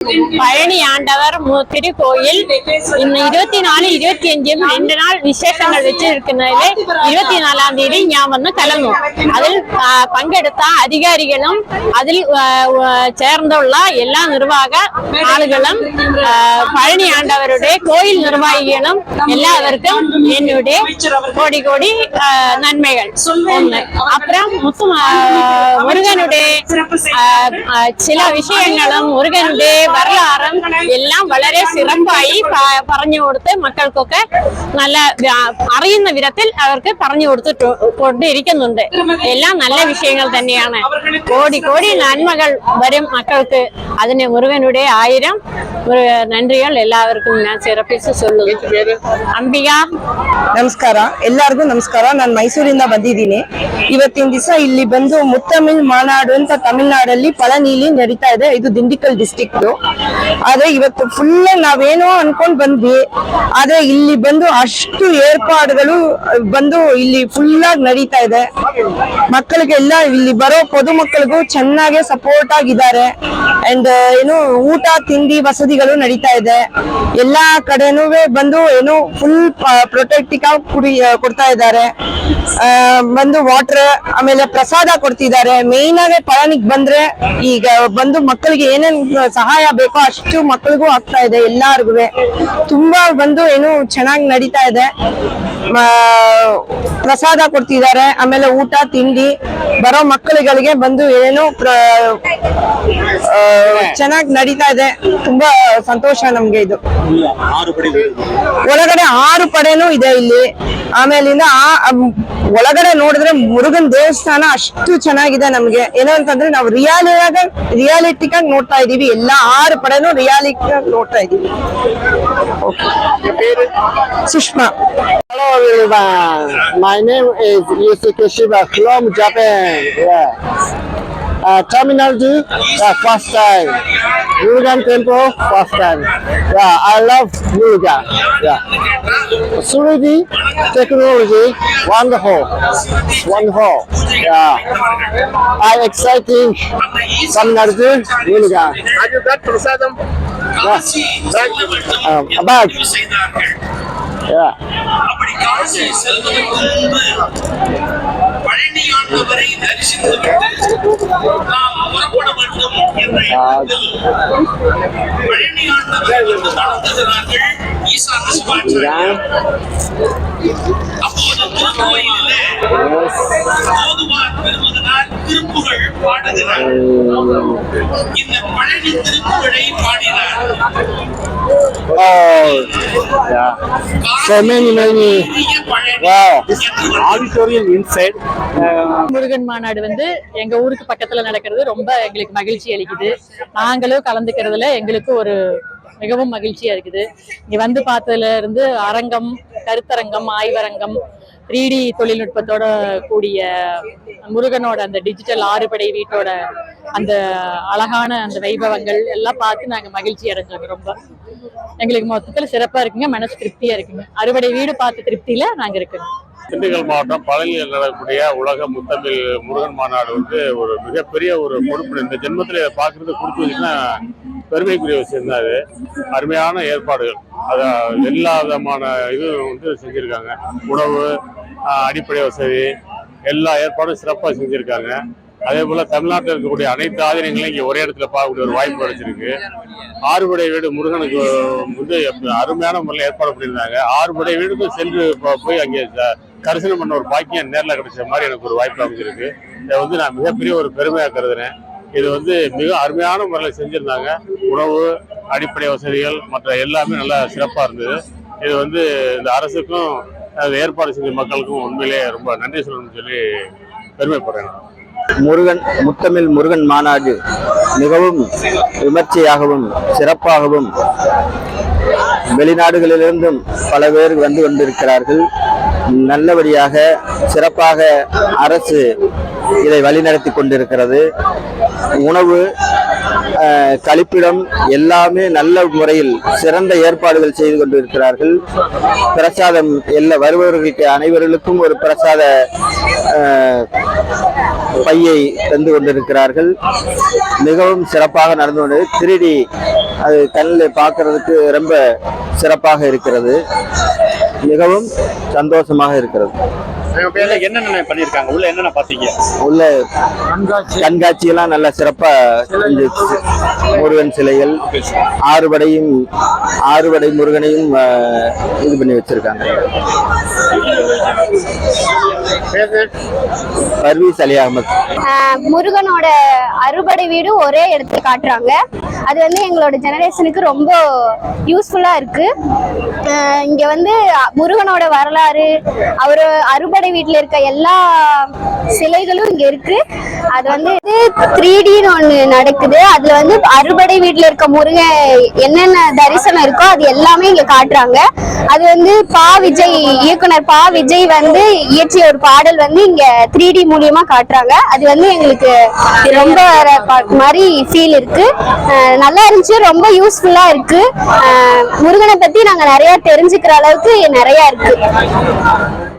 பழனி ஆண்டவர் திருக்கோயில் இன்னும் 24, 25 2 நாள் விசேஷங்கள் வச்சிருக்கிறதுல 24ஆம் தேதி ஞாபகம் வந்து கிளம்பும். அதில் பங்கெடுத்த அதிகாரிகளும் அதில் சேர்ந்துள்ள எல்லா நிர்வாக ஆளுகளும் பழனி ஆண்டவருடைய கோயில் நிர்வாகிகளும் எல்லாருக்கும் என்னுடைய கோடி கோடி நன்மைகள். அப்புறம் முருகனுடைய சில விஷயங்களும் முருகனுடைய வரலாறும் எல்லாம் വളരെ സിറപ്പായി പറഞ്ഞു കൊടുത്ത് മക്കൾക്കൊക്കെ നല്ല അറിയുന്ന വിധത്തിൽ അവർക്ക് പറഞ്ഞു കൊടുത്തുകൊണ്ടിരിക്കുന്നുണ്ട്. എല്ലാം നല്ല വിഷയങ്ങൾ തന്നെയാണ്. കോടി കോടി നന്മകൾ വരും മക്കൾക്ക്. അതിന് മുരുകനുടെ 1000 നന്ദികൾ എല്ലാവർക്കും ഞാൻ ಸಿರಪಿಸಿ சொல்லுದು. ಅಂಬಿಗಾ. ನಮಸ್ಕಾರ, ಎಲ್ಲರಿಗೂ ನಮಸ್ಕಾರ. ನಾನು ಮೈಸೂರಿಂದ ಬಂದಿದ್ದೀನಿ. ಇವತ್ತಿನ ದಿವಸ ಇಲ್ಲಿ ಬಂದು ಮುತ್ತಮಿಳ್ ಮಾನಾಡು ಅಂತ ತಮಿಳುನಾಡಲ್ಲಿ ಪಳನಿಲಿ ನಡೀತಾ ಇದೆ. ಇದು ದಿಂಡಿಕಲ್ ಡಿಸ್ಟ್ರಿಕ್ಟ್. ಆದ್ರೆ ಇವತ್ತು ಫುಲ್ ನಾವೇನೋ ಅನ್ಕೊಂಡ್ ಬಂದ್ವಿ, ಆದ್ರೆ ಇಲ್ಲಿ ಬಂದು ಅಷ್ಟು ಏರ್ಪಾಡುಗಳು ಬಂದು ಇಲ್ಲಿ ಫುಲ್ ಆಗಿ ನಡೀತಾ ಇದೆ. ಮಕ್ಕಳಿಗೆಲ್ಲ ಇಲ್ಲಿ ಬರೋ ಪೊದು ಮಕ್ಕಳಿಗೂ ಚೆನ್ನಾಗಿ ಸಪೋರ್ಟ್ ಆಗಿದ್ದಾರೆ. ಅಂಡ್ ಏನು ಊಟ ತಿಂಡಿ ವಸತಿಗಳು ನಡೀತಾ ಇದೆ. ಎಲ್ಲಾ ಕಡೆನೂ ಬಂದು ಏನು ಫುಲ್ ಪ್ರೊಟೆಕ್ಟಿವ್ ಆಗಿ ಕೊಡ್ತಾ ಇದ್ದಾರೆ. ಬಂದು ವಾಟರ್ ಆಮೇಲೆ ಪ್ರಸಾದ ಕೊಡ್ತಿದ್ದಾರೆ. ಮೇನ್ ಆಗಿ ಪಳನಿಗೆ ಬಂದ್ರೆ ಈಗ ಬಂದು ಮಕ್ಕಳಿಗೆ ಏನೇನ್ ಸಹಾಯ ಬೇಕೋ ಅಷ್ಟು ಮಕ್ಕಳಿಗೂ ಆಗ್ತಾ ಇದೆ. ಎಲ್ಲಾರ್ಗು ತುಂಬಾ ಬಂದು ಏನು ಚೆನ್ನಾಗಿ ನಡೀತಾ ಇದೆ. ಪ್ರಸಾದ ಕೊಡ್ತಿದ್ದಾರೆ. ಆಮೇಲೆ ಊಟ ತಿಂಡಿ ಬರೋ ಮಕ್ಕಳುಗಳಿಗೆ ಬಂದು ಏನೋ ಚೆನ್ನಾಗಿ ನಡೀತಾ ಇದೆ. ತುಂಬಾ ಸಂತೋಷ ನಮ್ಗೆ. ಇದು ಒಳಗಡೆ 6 ಪಡೆನೂ ಇದೆ ಇಲ್ಲಿ. ಆಮೇಲಿಂದ ಒಳಗಡೆ ನೋಡಿದ್ರೆ ಮುರುಗನ್ ದೇವಸ್ಥಾನ ಅಷ್ಟು ಚೆನ್ನಾಗಿದೆ. ನಮ್ಗೆ ಏನೋ ಅಂತಂದ್ರೆ ನಾವು ರಿಯಾಲಿಟಿಗಾಗಿ ನೋಡ್ತಾ ಇದೀವಿ. ಎಲ್ಲಾ 6 ಪಡೆನೂ ರಿಯಾಲಿಟಿಯಾಗಿ ನೋಡ್ತಾ ಇದೀವಿ. Sushma. Hello everyone, my name is Yusuke Shiba from Japan. Terminology, first time. Murugan Temple, first time. I love Murugan. Suridi technology, wonderful. I exciting Terminology, Murugan. Have you got prasadam? Bag. அப்படி காசி செல்வதற்கு முன்பு பழனி ஆண்டவரை தரிசித்துவிட்டு நாம் புறப்பட வேண்டும் என்ற எண்ணத்தில் பழனி ஆண்டவரை வந்து நடத்துகிறார்கள் ஈசான சிவாச்சாரியார். அப்போது திருக்கோயிலிலே ஓதுவார் பெருமகனார் திருப்புகழ் பாடுகிறார். இந்த பழனி திருப்புகழை பாடினார். So many. Wow. This auditorium inside. Murugan மாநாடு வந்து எங்க ஊருக்கு பக்கத்துல நடக்கிறது ரொம்ப எங்களுக்கு மகிழ்ச்சி அளிக்குது. நாங்களும் கலந்துக்கிறதுல எங்களுக்கு ஒரு மிகவும் மகிழ்ச்சியா இருக்குது. இங்க வந்து பார்த்ததுல இருந்து அரங்கம், கருத்தரங்கம், ஆய்வரங்கம், 3D தொழில்நுட்பத்தோட கூடிய முருகனோட அந்த டிஜிட்டல் 6 படை வீட்டோட அந்த அழகான அந்த வைபவங்கள் எல்லாம் பார்த்து நாங்க மகிழ்ச்சி அடைஞ்சோங்க. ரொம்ப எங்களுக்கு மொத்தத்துல சிறப்பா இருக்குங்க. மனசு திருப்தியா இருக்குங்க. அறுபடை வீடு பார்த்த திருப்தியில நாங்க இருக்கோங்க. திண்டுக்கல் மாவட்டம் பழனியில் நடக்கக்கூடிய உலக முத்தமிழ் முருகன் மாநாடு வந்து ஒரு மிகப்பெரிய ஒரு பொறுப்பு. இந்த ஜென்மத்தில் இதை பார்க்கறது கொடுத்து வச்சுன்னா பெருமைக்குரிய விஷயம் தான். அது அருமையான ஏற்பாடுகள். அதை எல்லா விதமான இதுவும் வந்து செஞ்சுருக்காங்க. உணவு, அடிப்படை வசதி, எல்லா ஏற்பாடும் சிறப்பாக செஞ்சுருக்காங்க. அதே போல தமிழ்நாட்டில் இருக்கக்கூடிய அனைத்து ஆதீனங்களையும் இங்கே ஒரே இடத்துல பார்க்கக்கூடிய ஒரு வாய்ப்பு கிடைச்சிருக்கு. 6 படை வீடு முருகனுக்கு வந்து அருமையான முறையில் ஏற்பாடு பண்ணியிருந்தாங்க. 6 படை வீடுக்கும் சென்று போய் அங்கே தரிசனம் பண்ண ஒரு பாக்கியம் நேரில் கிடைச்ச மாதிரி எனக்கு ஒரு வாய்ப்பு அமைஞ்சிருக்கு. இதை வந்து நான் மிகப்பெரிய ஒரு பெருமையாக கருதுறேன். இது வந்து மிக அருமையான முறையில் செஞ்சுருந்தாங்க. உணவு, அடிப்படை வசதிகள் மற்ற எல்லாமே நல்லா சிறப்பாக இருந்தது. இது வந்து இந்த அரசுக்கும் ஏற்பாடு செஞ்ச மக்களுக்கும் உண்மையிலே ரொம்ப நன்றி சொல்லணும்னு சொல்லி பெருமைப்படுறேன். முத்தமிழ் முருகன் மாநாடு மிகவும் விமர்சையாகவும் சிறப்பாகவும் வெளிநாடுகளிலிருந்தும் பல பேர் வந்து கொண்டிருக்கிறார்கள். நல்லபடியாக சிறப்பாக அரசு இதை வழிநடத்தி கொண்டிருக்கிறது. உணவு கழிப்பிடம் எல்லாமே நல்ல முறையில் சிறந்த ஏற்பாடுகள் செய்து கொண்டிருக்கிறார்கள். பிரசாதம் வருபவர்களுக்கு அனைவர்களுக்கும் ஒரு பிரசாத பையை தந்து கொண்டிருக்கிறார்கள். மிகவும் சிறப்பாக நடந்து கொண்டது. 3D அது கண்ணில் பார்க்கறதுக்கு ரொம்ப சிறப்பாக இருக்கிறது. மிகவும் சந்தோஷமாக இருக்கிறது. என்னென்ன பண்ணிருக்காங்க, உள்ள என்னென்ன பாத்தீங்க? உள்ள கண்காட்சி எல்லாம் நல்ல சிறப்பா முருகன் சிலைகள், ஆறுபடை முருகனையும் இது பண்ணி வச்சிருக்காங்க. பர்வீஸ் அலி அகமது. முருகனோட அறுபடை வீடு ஒரே இடத்துல காட்டுறாங்க. அது வந்து எங்களோட ஜெனரேஷனுக்கு ரொம்ப யூஸ்ஃபுல்லா இருக்கு. இங்க வந்து முருகனோட வரலாறு, அவர் அறுபடை வீட்டுல இருக்க எல்லா சிலைகளும் இங்க இருக்கு. அது வந்து 3Dன்னு ஒண்ணு நடக்குது. அதுல வந்து அறுபடை வீட்டுல இருக்க முருகன் என்னென்ன தரிசனம் இருக்கோ அது எல்லாமே இங்க காட்டுறாங்க. அது வந்து இயக்குனர் பா விஜய் வந்து இயற்றிய ஒரு பாடல் வந்து இங்க 3D மூலியமா காட்டுறாங்க. அது வந்து எங்களுக்கு ரொம்ப மாதிரி ஃபீல் இருக்கு. நல்லா இருந்துச்சு, ரொம்ப யூஸ்ஃபுல்லா இருக்கு. முருகனை பத்தி நாங்க நிறைய தெரிஞ்சுக்கிற அளவுக்கு நிறைய இருக்கு.